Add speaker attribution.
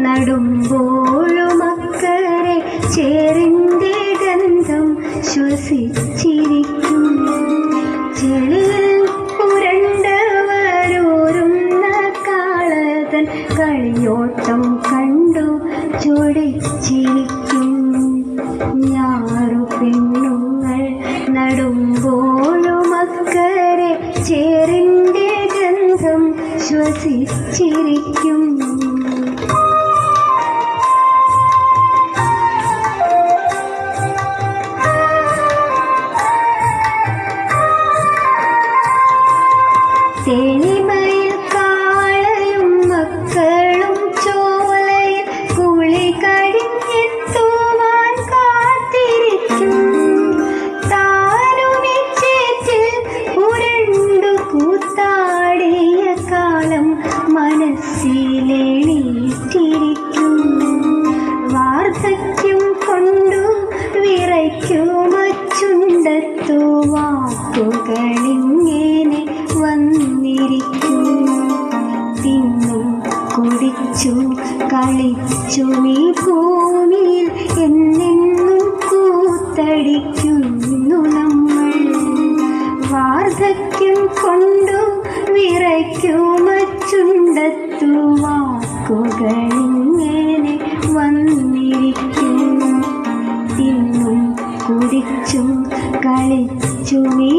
Speaker 1: നടുമ്പോഴും അക്കരെ ചേറിൻ്റെ ഗന്ധം ശ്വസിച്ചിരിക്കും. ചെളിയിൽ പുരണ്ടവരോരുന്ന കാളകൻ കളിയോട്ടം കണ്ടു ചൊടിച്ചിരിക്കും. ഞാറു പെണ്ണുങ്ങൾ നടുമ്പോഴും അക്കരെ ചേറിൻ്റെ ഗന്ധം ശ്വസിച്ചിരിക്കും. തെളിമയിൽ കാളയും മക്കളും ചോലയിൽ കുളി കഴിഞ്ഞെത്തുവാൻ കാത്തിരിക്കും. താനുമിച്ചേറ്റിൽ ഉരുണ്ടു കൂത്താടിയ കാലം മനസ്സിലെണീറ്റിരിക്കും. വാർദ്ധക്യം കൊണ്ടു വിറയ്ക്കുമച്ചുണ്ടത്തു വാക്കുകളിങ്ങനെ വന്നിരിക്കും. തിന്നും കുടിച്ചും കളിച്ചും ഈ ഭൂമിയിൽ എന്നെന്നും കൂത്തടിക്കുന്നു നമ്മൾ. വാർദ്ധക്യം കൊണ്ടു വിറയ്ക്കുമച്ചുണ്ടത്തു വാക്കുകളിങ്ങനെ വന്നിരിക്കും. തിന്നും കുടിച്ചും കളിച്ചും ഈ